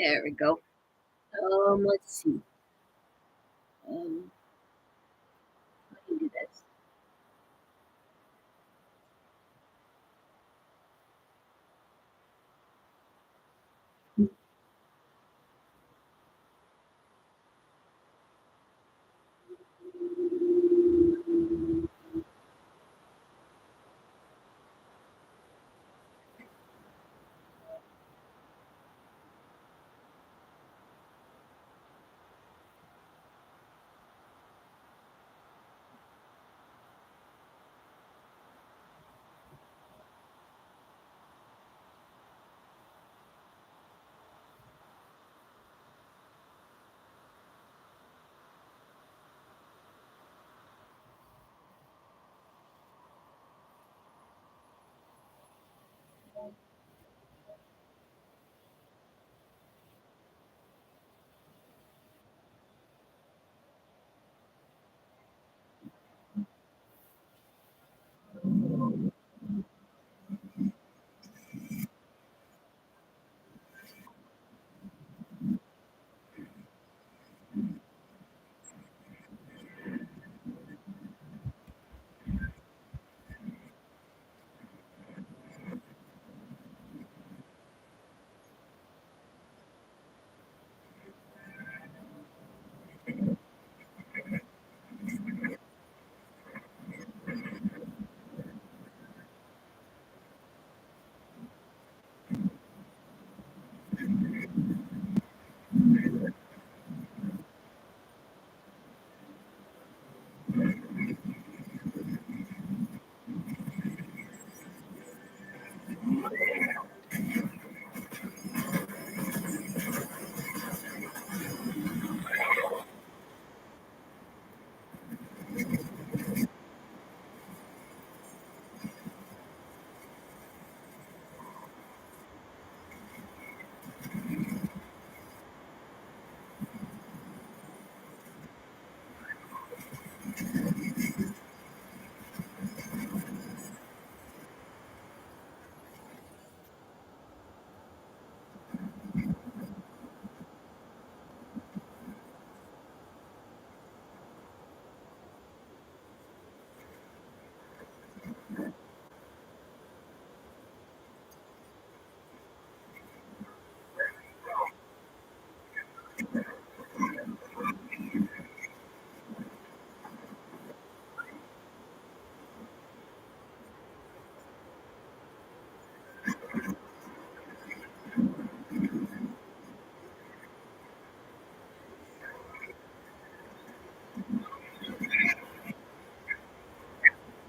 There we go. Let's see. Um, I can do this.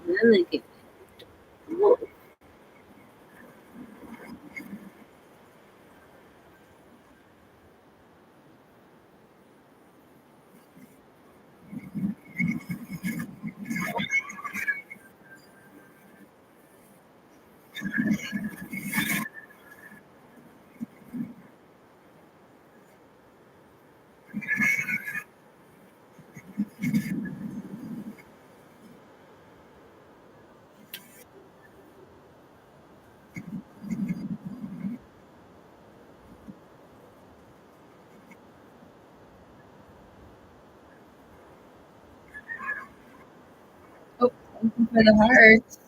And then they get whoa. Oh, thank you for the hearts.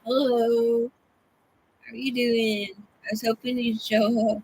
Hello. How are you doing? I was hoping you'd show up.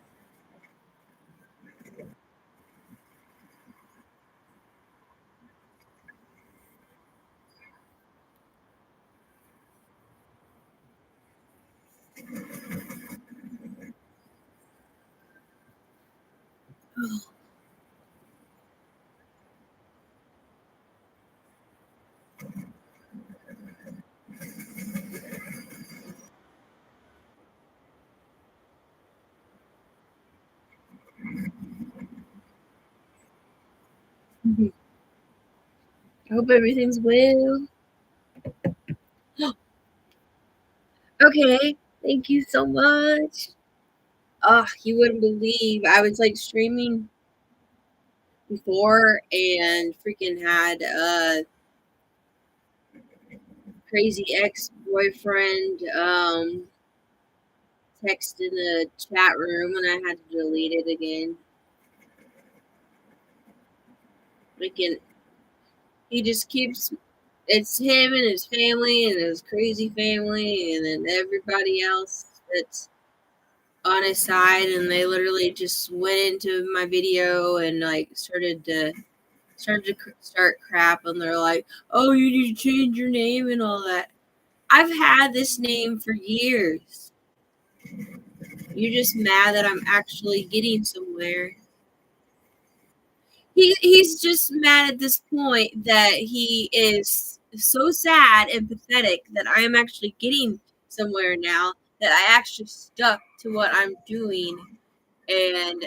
I hope everything's well. Okay. Thank you so much. Oh, you wouldn't believe I was like streaming before and freaking had a crazy ex boyfriend text in the chat room and I had to delete it again. Freaking, he just keeps, it's him and his family and his crazy family and then everybody else that's on his side, and they literally just went into my video and like start crap, and they're like, "Oh, you need to change your name and all that." I've had this name for years. You're just mad that I'm actually getting somewhere. He's just mad at this point that he is so sad and pathetic that I am actually getting somewhere now, that I actually stuck to what I'm doing. And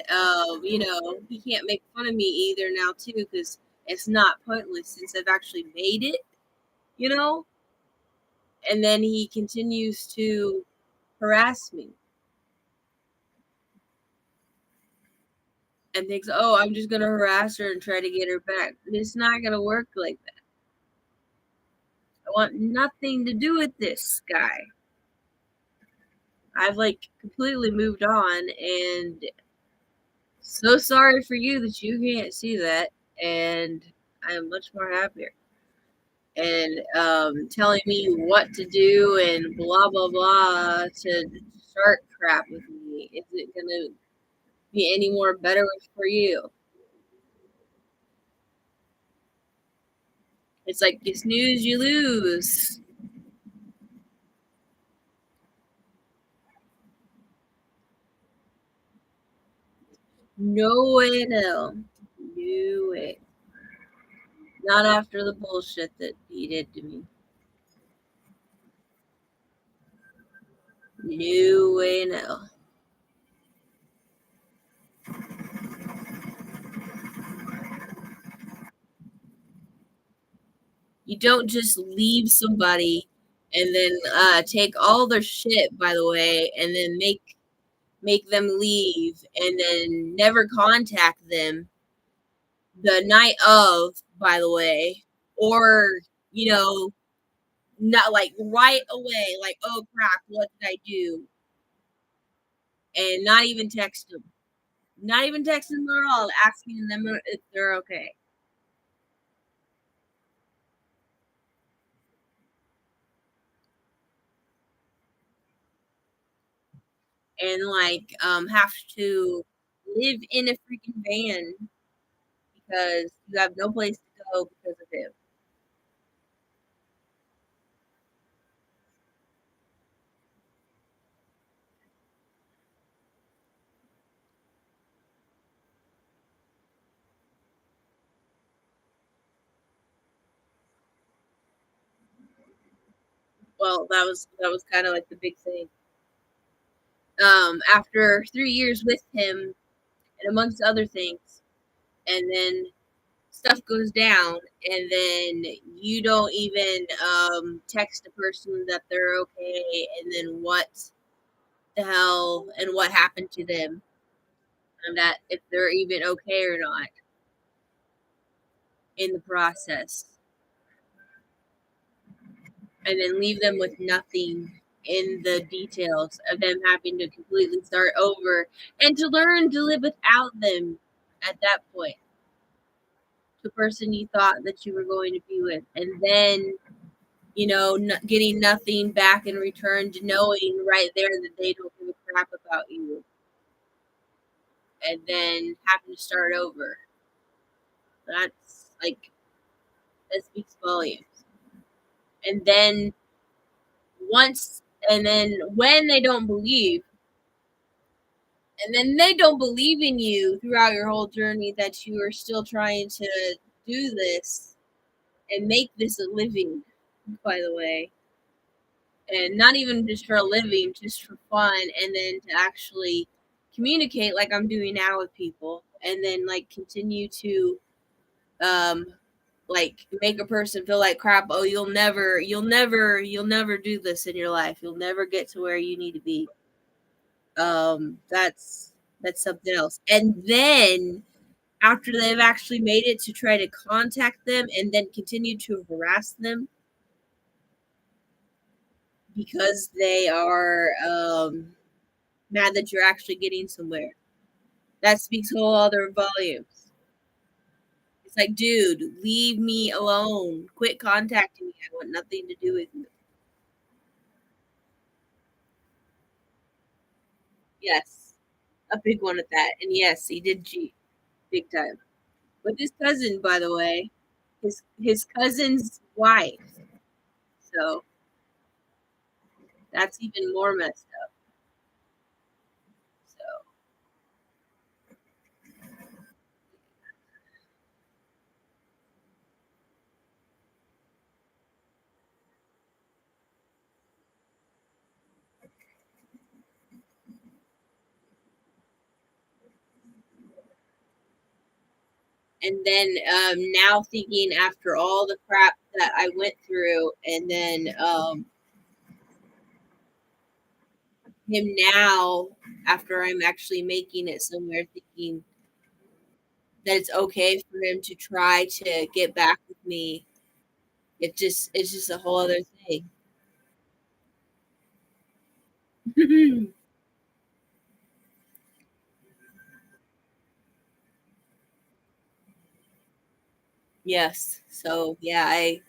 he can't make fun of me either now too, because it's not pointless since I've actually made it, you know. And then he continues to harass me and thinks, "Oh, I'm just gonna harass her and try to get her back." It's not gonna work like that. I want nothing to do with this guy. I've like completely moved on, and so sorry for you that you can't see that. And I am much more happier. And telling me what to do and blah blah blah to start crap with me. Is it gonna be any more better for you? It's like you snooze, you lose. No way in hell. No way. Not after the bullshit that he did to me. No way in hell. You don't just leave somebody and then take all their shit, by the way, and then make them leave and then never contact them the night of, by the way, or you know, not like right away, like, oh crap, what did I do? And not even text them. Not even texting them at all, asking them if they're okay. And like have to live in a freaking van because you have no place to go because of him. Well, that was kind of like the big thing. After 3 years with him, and amongst other things, and then stuff goes down, and then you don't even text a person that they're okay, and then what the hell and what happened to them, and that if they're even okay or not in the process, and then leave them with nothing in the details of them having to completely start over and to learn to live without them at that point, the person you thought that you were going to be with, and then getting nothing back in return, to knowing right there that they don't give a crap about you, and then having to start over. That's like, that speaks volumes. And then once, and then when they don't believe, and then they don't believe in you throughout your whole journey that you are still trying to do this and make this a living, by the way, and not even just for a living, just for fun, and then to actually communicate like I'm doing now with people, and then like continue to um like make a person feel like crap. Oh, you'll never do this in your life. You'll never get to where you need to be. That's something else. And then after they've actually made it, to try to contact them and then continue to harass them because they are mad that you're actually getting somewhere. That speaks whole other volumes. It's like, dude, leave me alone. Quit contacting me. I want nothing to do with you. Yes, a big one at that. And yes, he did cheat big time with his cousin, by the way, his cousin's wife. So that's even more messed up. So, and then now thinking after all the crap that I went through, and then him now, after I'm actually making it somewhere, thinking that it's okay for him to try to get back with me. It's just a whole other thing. Yes. So yeah, I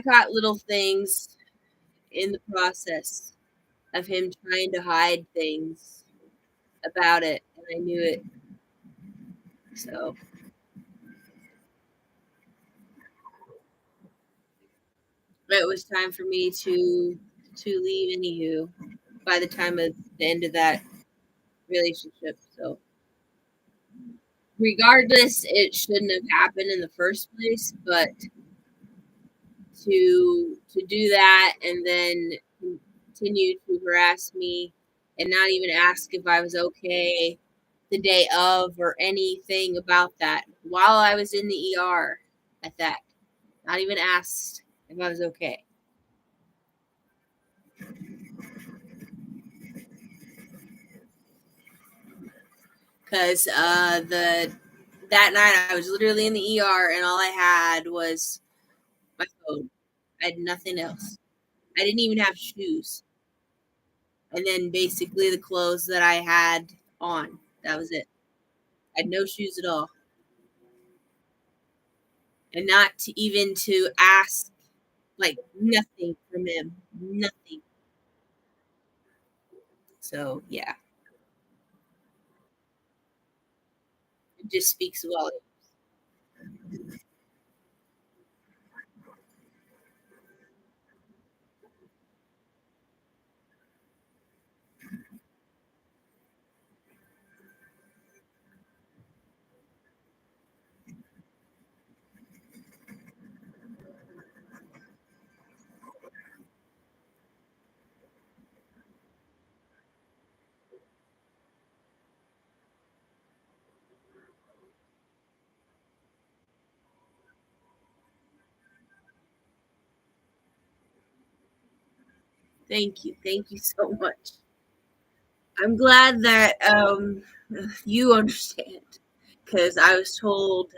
caught little things in the process of him trying to hide things about it, and I knew it. So it was time for me to leave. Anywho, by the time of the end of that relationship. So regardless, it shouldn't have happened in the first place, but to do that and then continue to harass me and not even ask if I was okay the day of or anything about that while I was in the ER at that. Not even asked if I was okay. Because that night I was literally in the ER and all I had was my phone. I had nothing else. I didn't even have shoes. And then basically the clothes that I had on. That was it. I had no shoes at all. And not to even to ask, like, nothing from him. Nothing. So, yeah. It just speaks volumes. Thank you. Thank you so much. I'm glad that you understand. Because I was told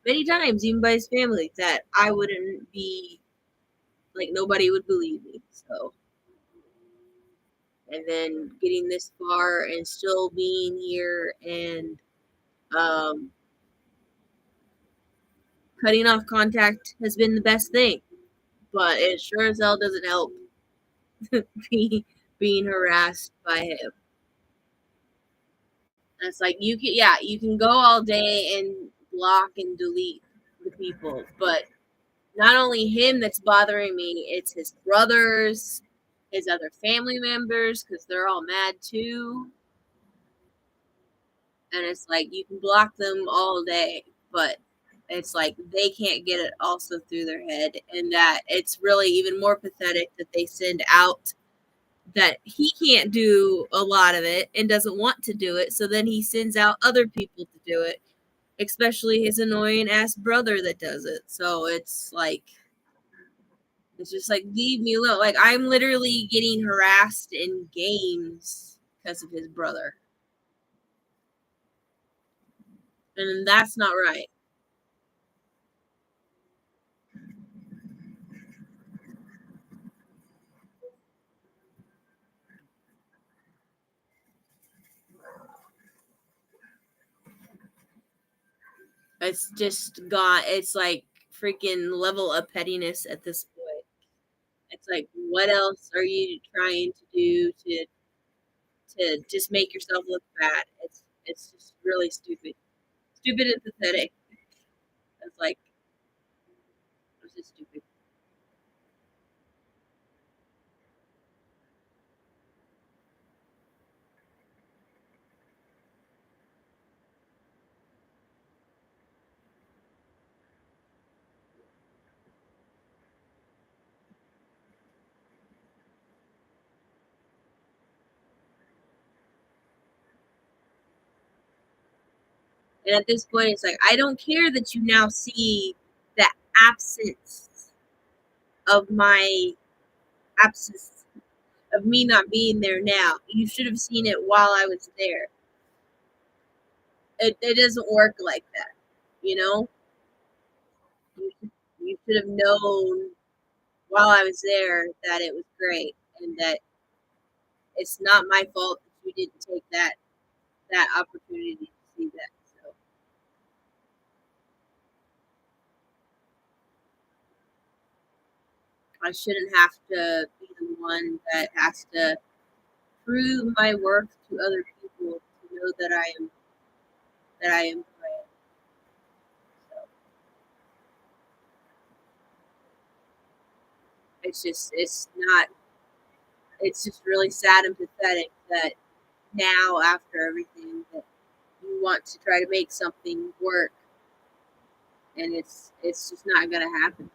many times, even by his family, that I wouldn't be, like, nobody would believe me. So, and then getting this far and still being here and um, cutting off contact has been the best thing. But it sure as hell doesn't help be, being harassed by him. And it's like you can go all day and block and delete the people, but not only him that's bothering me, it's his brothers, his other family members, because they're all mad too. And it's like you can block them all day, but it's like they can't get it also through their head, and that it's really even more pathetic that they send out that he can't do a lot of it and doesn't want to do it, so then he sends out other people to do it, especially his annoying ass brother that does it. So it's just like, leave me alone. Like, I'm literally getting harassed in games because of his brother. And that's not right. It's just gone. It's like freaking level of pettiness at this point. It's like, what else are you trying to do to just make yourself look bad? It's just really stupid. Stupid and pathetic. It's like, it's just stupid. And at this point, it's like, I don't care that you now see the absence of my absence of me not being there now. You should have seen it while I was there. It doesn't work like that, you know? You should have known while I was there that it was great and that it's not my fault that you didn't take that opportunity to see that. So I shouldn't have to be the one that has to prove my worth to other people to know that I am great. So it's just, it's not, it's just really sad and pathetic that now, after everything, that you want to try to make something work, and it's just not gonna happen.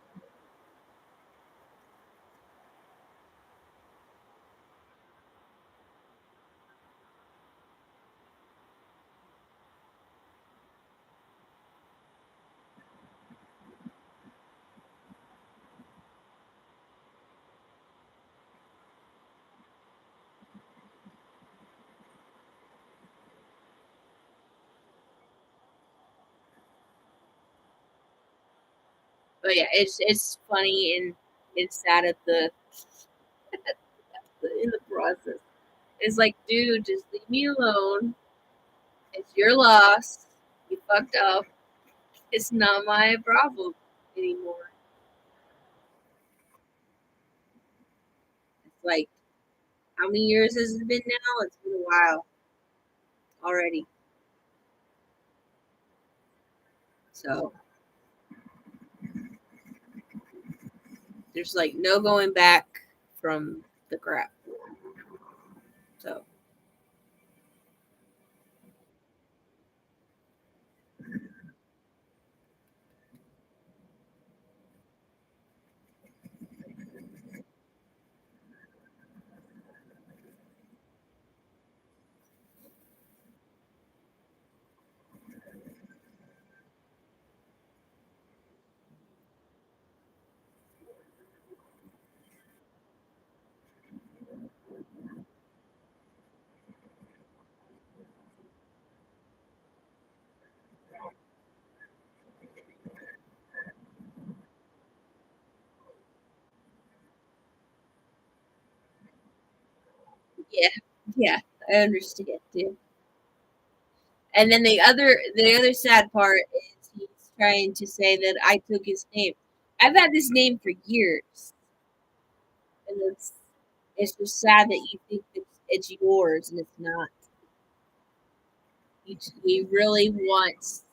But yeah, it's funny and it's sad at in the process. It's like, dude, just leave me alone. It's your loss. You fucked up. It's not my problem anymore. It's like, how many years has it been now? It's been a while already. So there's like no going back from the crap. So yeah, yeah, I understand too. And then the other sad part is he's trying to say that I took his name. I've had this name for years, and it's just sad that you think it's yours and it's not. He really wants to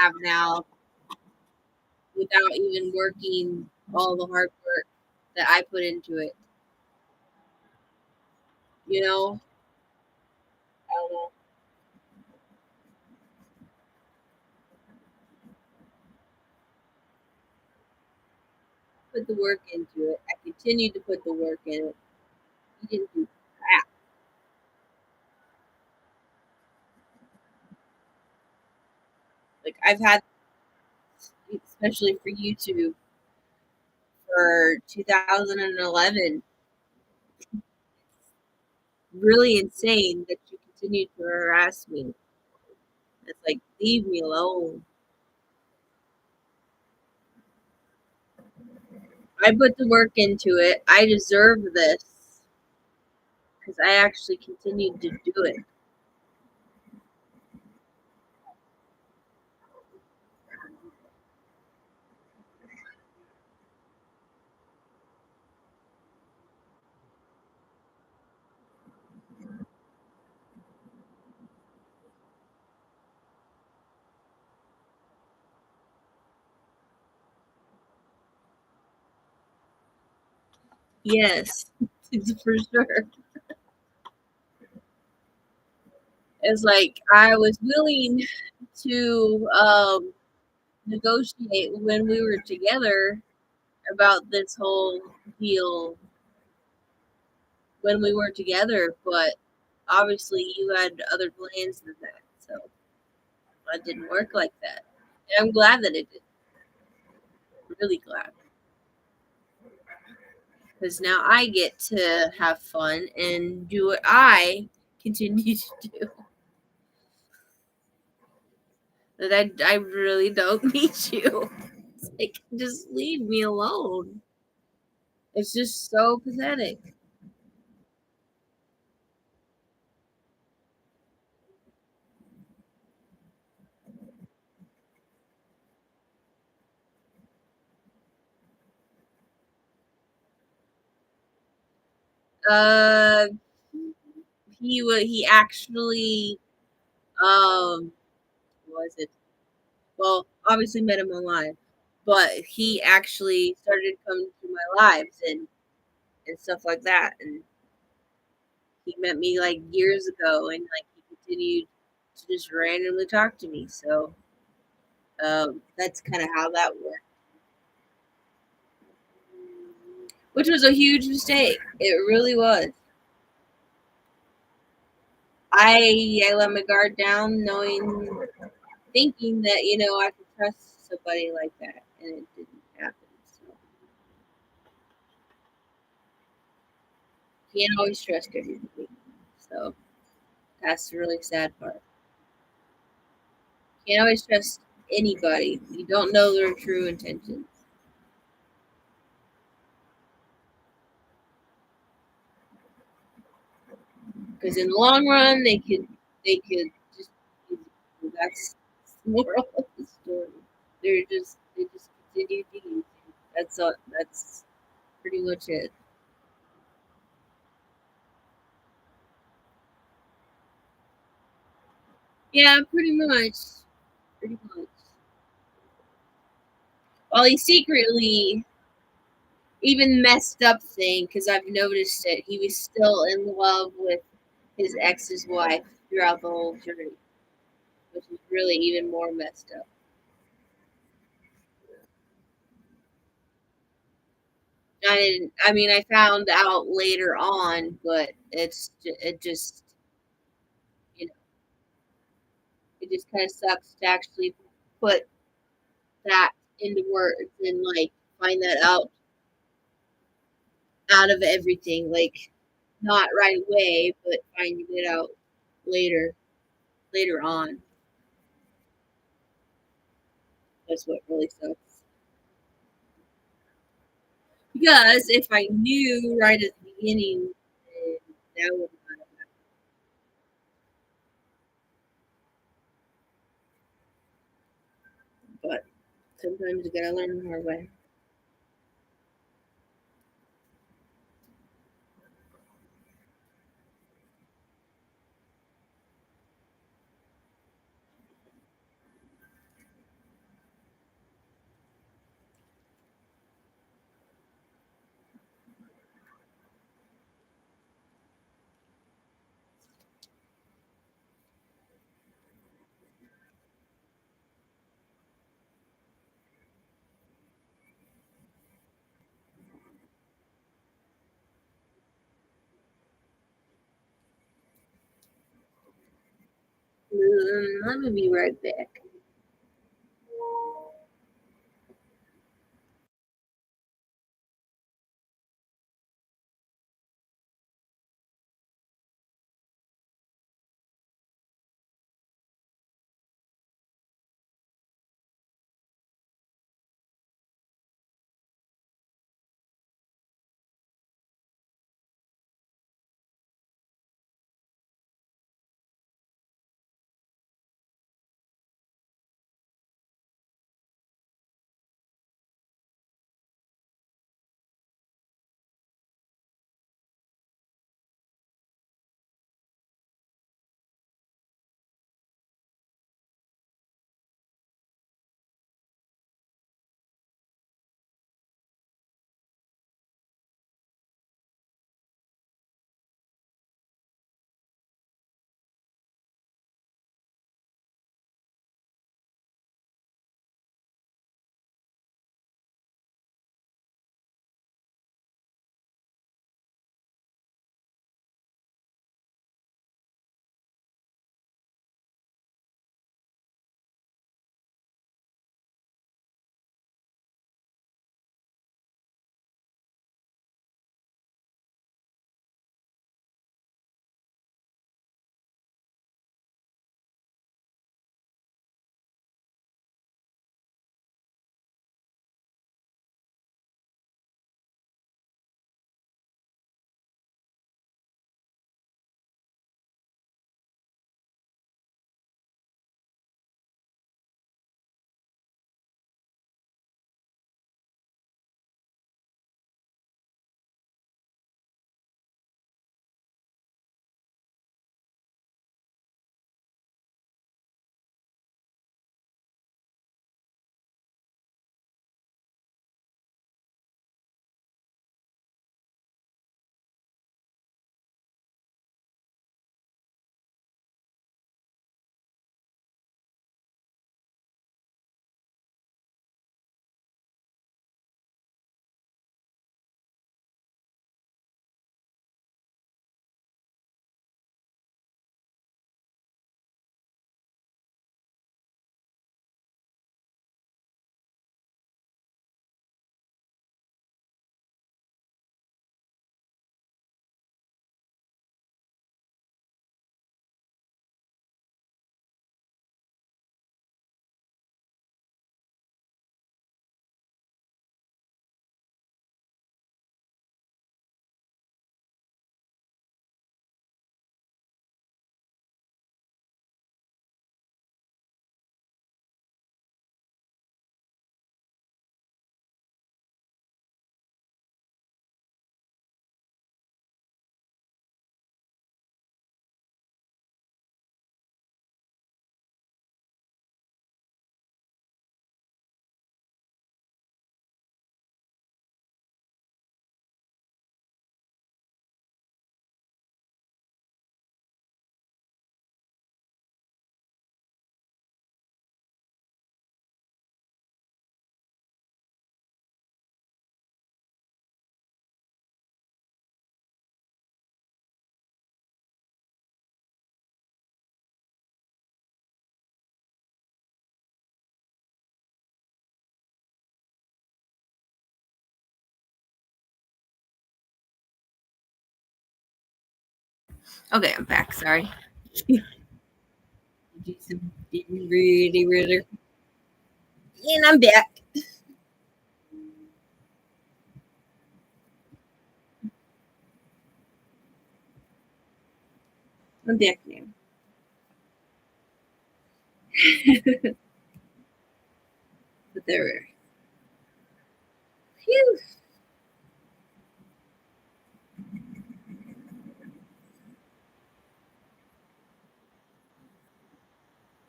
have now without even working all the hard work that I put into it. You know, I don't know. Put the work into it. I continued to put the work in it. He didn't do crap. Like I've had, especially for YouTube, for 2011. Really insane that you continue to harass me. It's like, leave me alone. I put the work into it. I deserve this because I actually continued to do it. Yes, for sure. It's like I was willing to negotiate when we were together about this whole deal when we were together, but obviously you had other plans than that, so it didn't work like that. And I'm glad that it did. Really glad because now I get to have fun and do what I continue to do. That I really don't need you. It's like, just leave me alone. It's just so pathetic. Uh, he actually what was it? Well, obviously met him online, but he actually started coming to my lives and and stuff like that. And he met me like years ago, and like he continued to just randomly talk to me. So that's kind of how that worked, which was a huge mistake. It really was. I let my guard down, thinking that I could trust somebody like that, and it didn't happen. So you can't always trust everybody. So that's the really sad part. You can't always trust anybody. You don't know their true intentions. Because in the long run, they could just that's the moral of the story. They just continue to use you. That's all. That's pretty much it. Yeah, pretty much. Pretty much. Well, he secretly even messed up thing because I've noticed it. He was still in love with his ex's wife throughout the whole journey, which is really even more messed up. I mean, I found out later on, but it just you know it just kind of sucks to actually put that into words and like find that out of everything, like not right away, but finding it out later later on. That's what really sucks. Because if I knew right at the beginning, then that would not have. But sometimes you gotta learn the hard way. Let me be right back. Okay, I'm back. Sorry. Do some really, really, and I'm back. I'm back now. But there we are. Phew.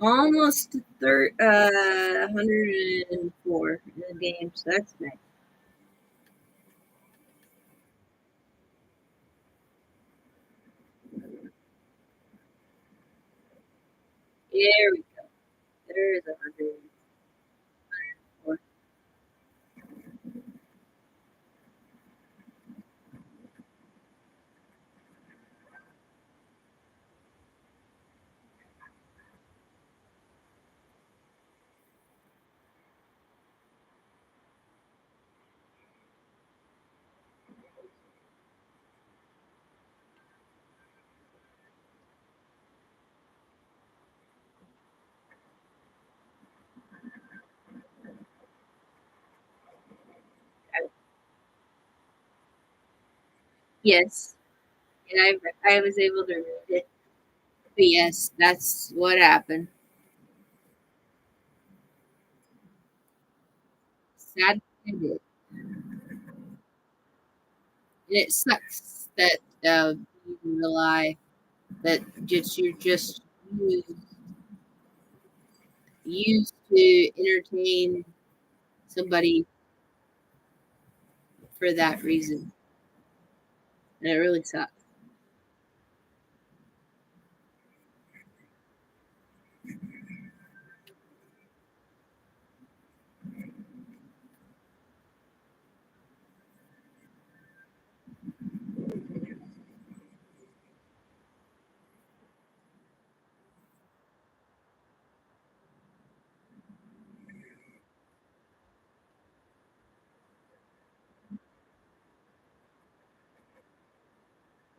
Almost 104 in the game, so that's nice. There we go. There's 104. Yes, and I was able to read it. But yes, that's what happened. Sad ended. And it sucks that you rely that you're just used, used to entertain somebody for that reason. And it really sucks.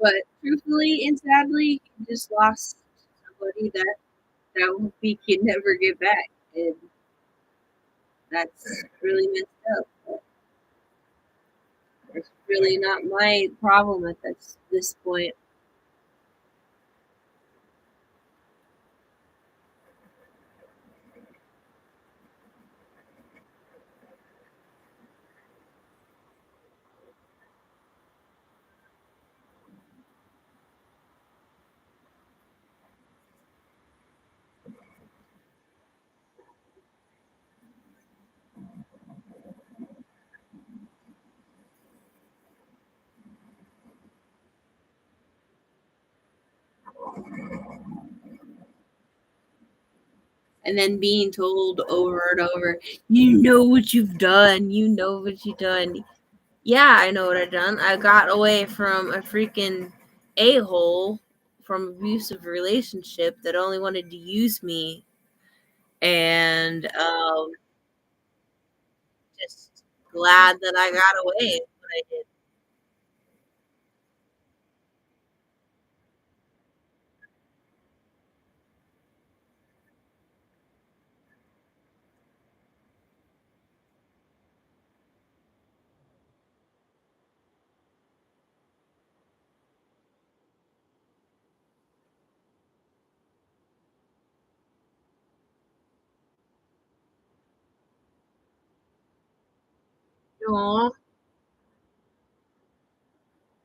But truthfully and sadly, you just lost somebody that we can never get back. And that's really messed up. But it's really not my problem at this point. And then being told over and over, you know what you've done. You know what you've done. Yeah, I know what I've done. I got away from a freaking a-hole from abusive relationship that only wanted to use me, and just glad that I got away what I did. Aw,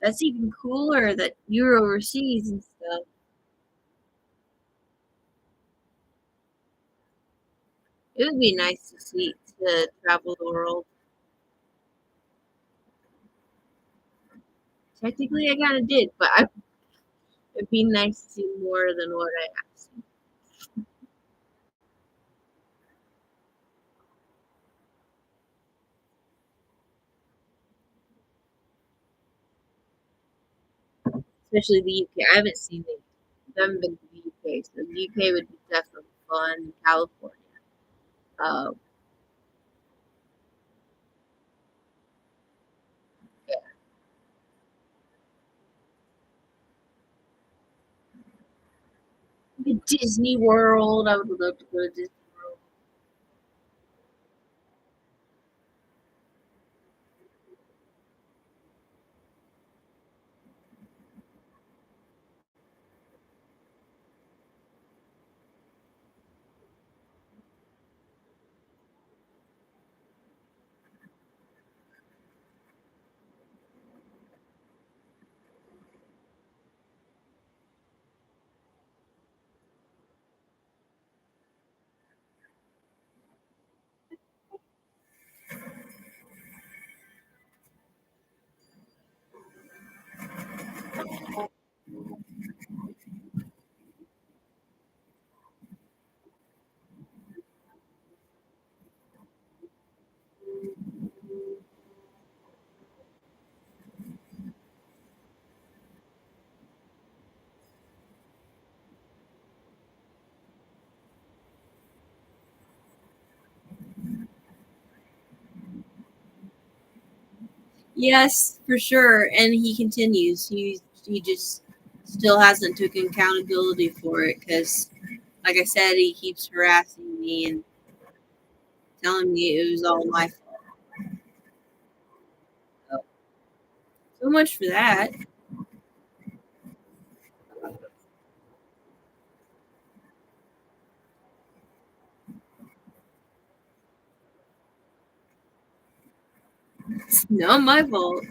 that's even cooler that you're overseas and stuff. It would be nice to travel the world. Technically, I kind of did, but it'd be nice to see more than what I have seen. Especially the UK. I haven't seen it. I haven't been to the UK, so the UK would be definitely fun. California. Um, yeah, Disney World. I would love to go to Disney World. Yes, for sure. And he continues. He just still hasn't taken accountability for it because, like I said, he keeps harassing me and telling me it was all my fault. So much for that. It's not my fault.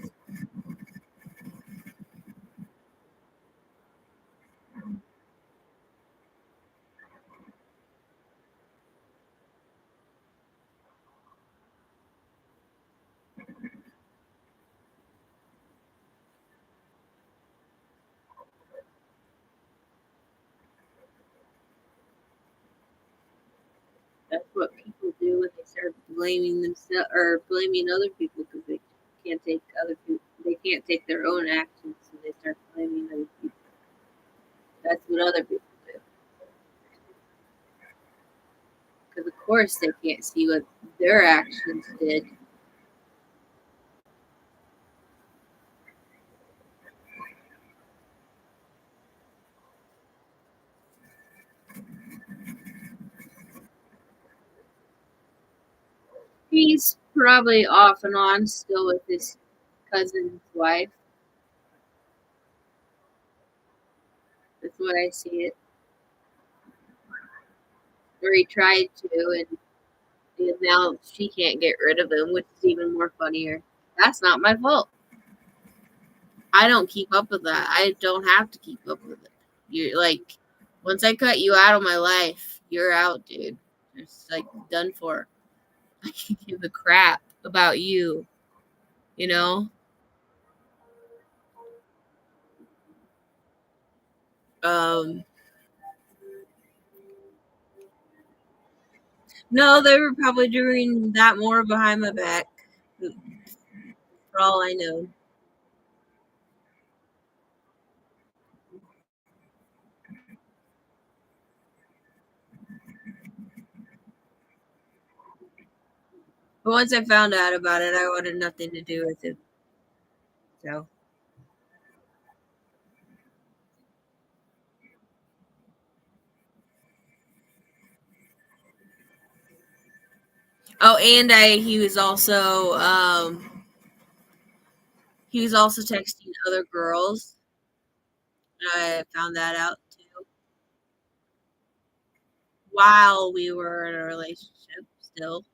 That's what people do when they start blaming themselves or blaming other people because they can't take other people. They can't take their own actions, so they start blaming other people. That's what other people do. Because of course they can't see what their actions did. He's probably off and on still with his cousin's wife. That's what I see it. Or he tried to, and now she can't get rid of him, which is even more funnier. That's not my fault. I don't keep up with that. I don't have to keep up with it. You're like, once I cut you out of my life, you're out, dude. It's like done for. I can give a crap about you, you know? Um, no, they were probably doing that more behind my back, for all I know. But once I found out about it, I wanted nothing to do with it. So, oh, and he was also texting other girls. I found that out too while we were in a relationship still.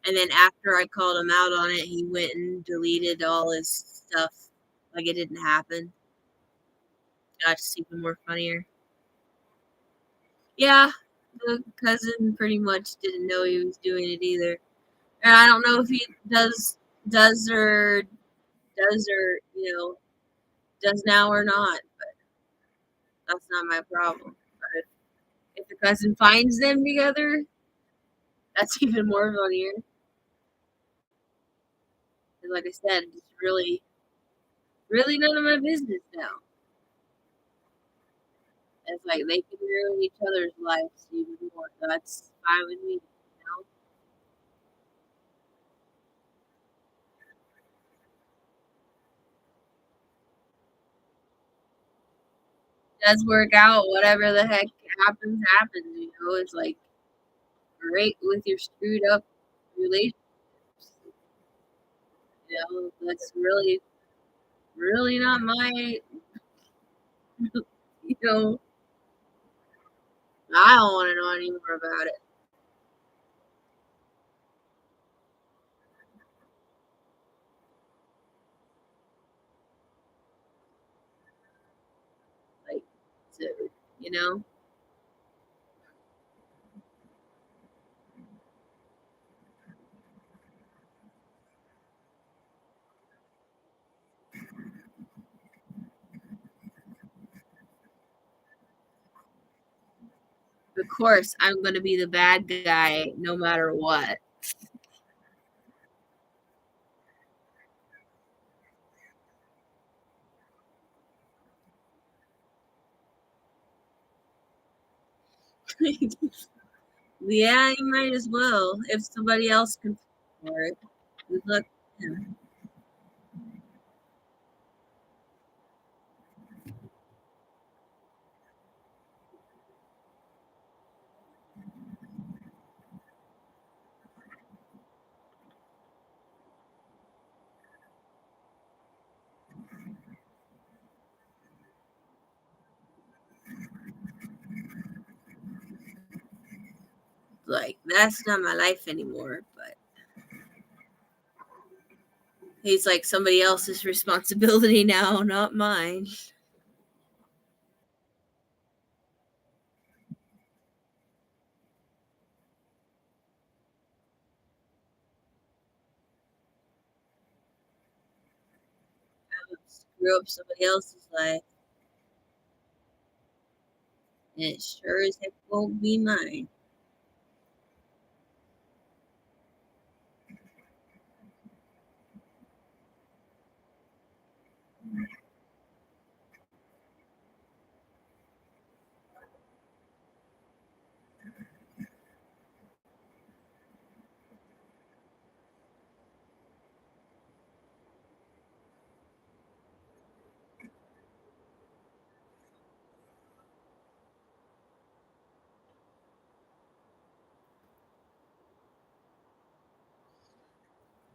And then after I called him out on it, he went and deleted all his stuff like it didn't happen. Just even more funnier. Yeah, the cousin pretty much didn't know he was doing it either. And I don't know if he does or does now or not. That's not my problem. But if the cousin finds them together, that's even more funnier. 'Cause like I said, it's really none of my business now. It's like they can ruin each other's lives even more. That's fine with me, you know? does work out, whatever the heck happens, happens, it's like great with your screwed up relationships. That's really, really not my, you know, I don't want to know any more about it. Like, so, you know, of course, I'm going to be the bad guy no matter what. Yeah, you might as well if somebody else can for it. Good luck. To him. Like, that's not my life anymore. But he's like somebody else's responsibility now, not mine. Screw up somebody else's life. And it sure as heck won't be mine.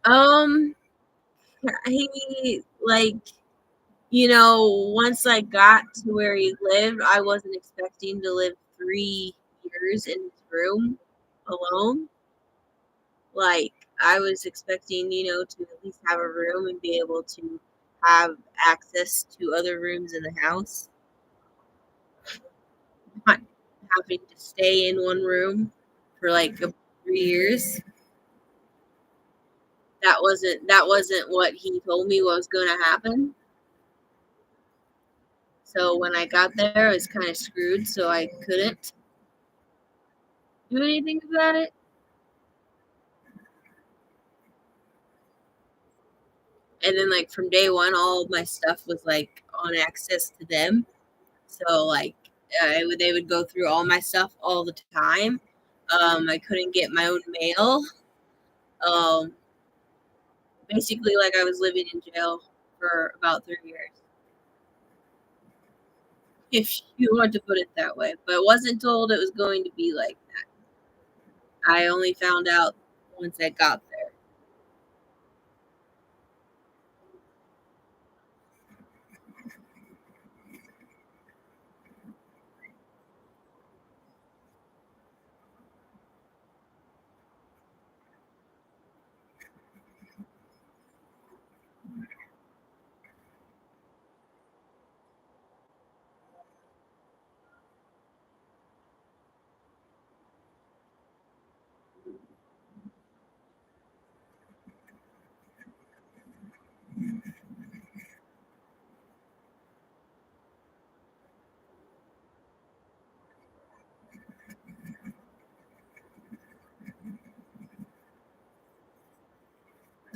Um, he like once I got to where he lived, I wasn't expecting to live 3 years in his room alone. Like, I was expecting, to at least have a room and be able to have access to other rooms in the house, not having to stay in one room for like 3 years. That wasn't what he told me was going to happen. So when I got there, I was kind of screwed, so I couldn't do anything about it. And then, like, from day one, all of my stuff was like on access to them. So like, they would go through all my stuff all the time. I couldn't get my own mail. Um, Basically, like I was living in jail for about 3 years, if you want to put it that way. But wasn't told it was going to be like that. I only found out once I got there.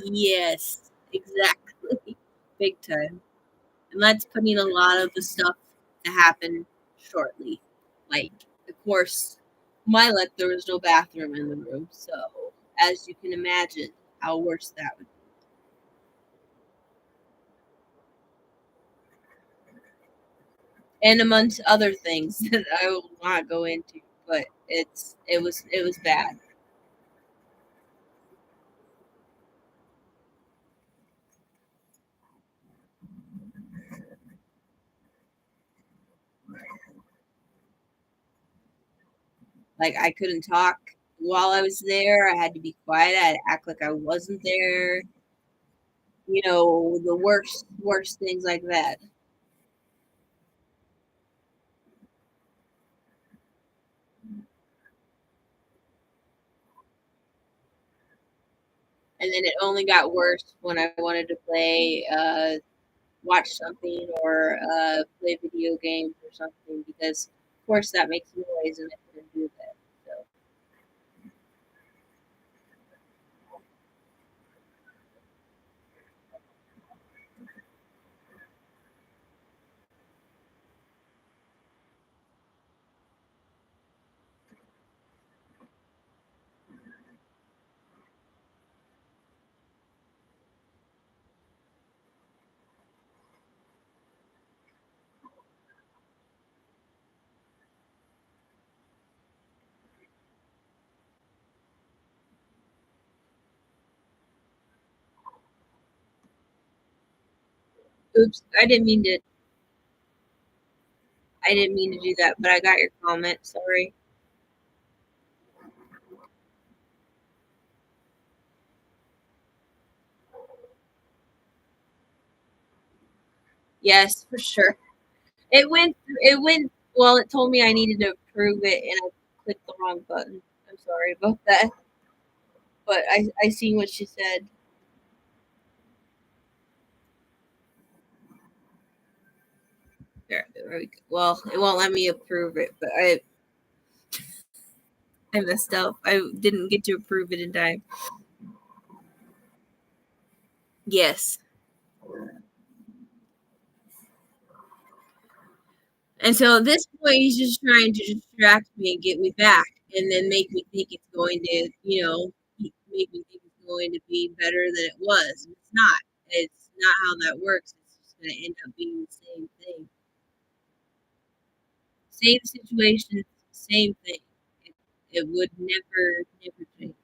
Yes, exactly. Big time. And that's putting a lot of the stuff to happen shortly. Like, of course, my luck, there was no bathroom in the room, so as you can imagine, how worse that would be. and amongst other things that I will not go into. But it was bad. Like I couldn't talk while I was there. I had to be quiet. I had to act like I wasn't there. The worst things like that. And then it only got worse when I wanted to play, watch something, or play video games or something, because of course that makes noise, and I couldn't do that. So, oops, I didn't mean to do that, but I got your comment. Sorry. Yes, for sure. It went. Well, it told me I needed to approve it, and I clicked the wrong button. I'm sorry about that, but I seen what she said. There we go. Well, it won't let me approve it, but I messed up. I didn't get to approve it in time. Yes. And so at this point, he's just trying to distract me and get me back, and then make me think it's going to, make me think it's going to be better than it was. And it's not. It's not how that works. It's just going to end up being the same thing. Same situation, same thing. It would never change.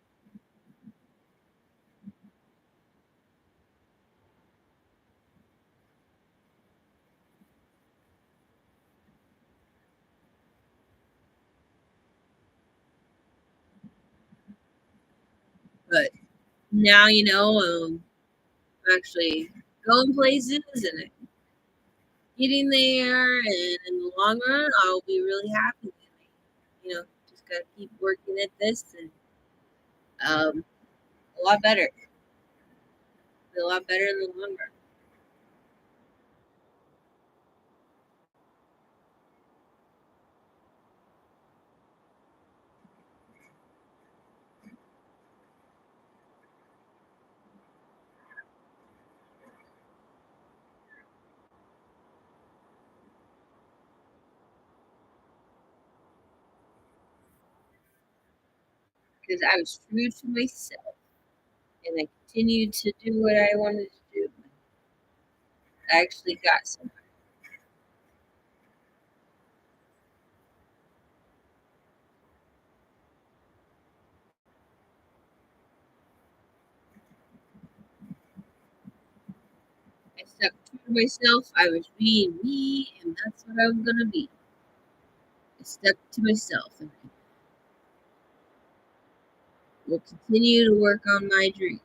But now, I'm actually going places and getting there, and in the long run, I'll be really happy. Just gotta keep working at this, and a lot better, a lot better in the long run. Because I was true to myself, and I continued to do what I wanted to do. I actually got some. I stuck true to myself. I was being me, and that's what I'm gonna be. I stuck to myself, and I will continue to work on my dreams.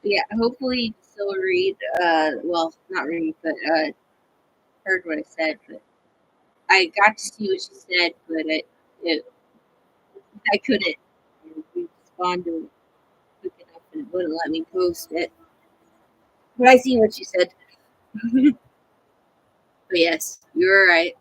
Yeah, hopefully you still read. Well, not read, but heard what I said. But I got to see what she said, but it I couldn't respond to it quick enough, and it wouldn't let me post it. But I see what she said. But yes, you were right.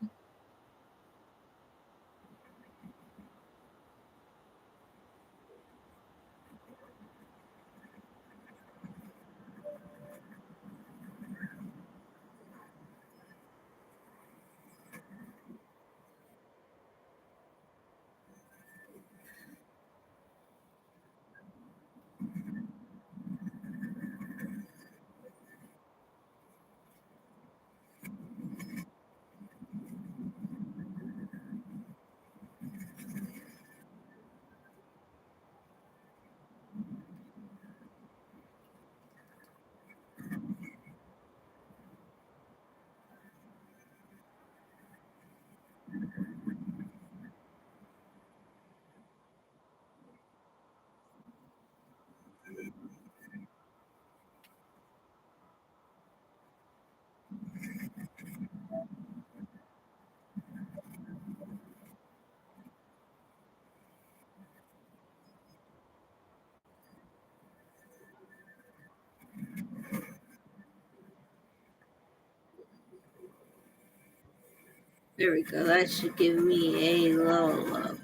There we go. That should give me a little love.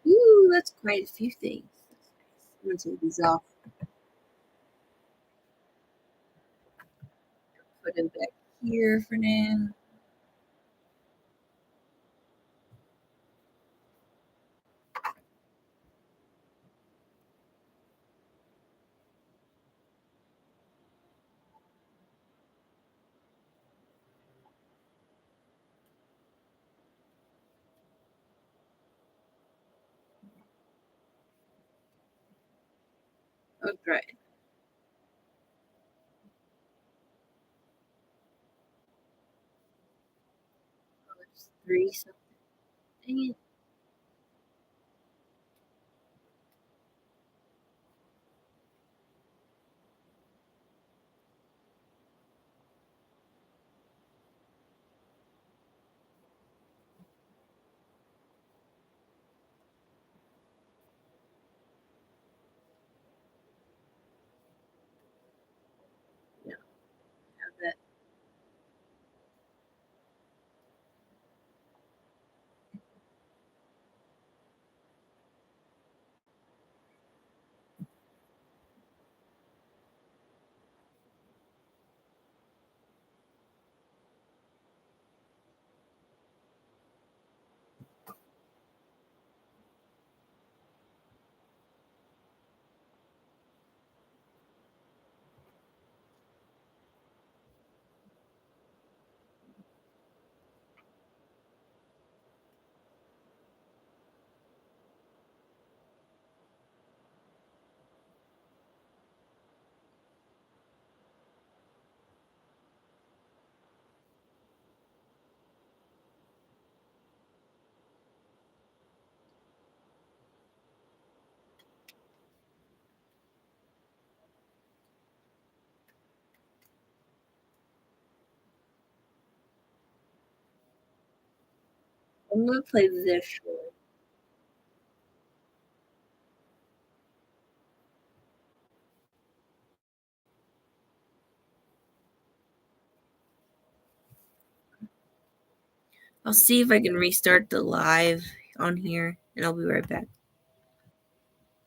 Ooh, that's quite a few things. I'm gonna take these off. Put them back here for now. Oh, great. Oh, there's three something. Dang it. No, have that. I'm gonna play this one. I'll see if I can restart the live on here, and I'll be right back.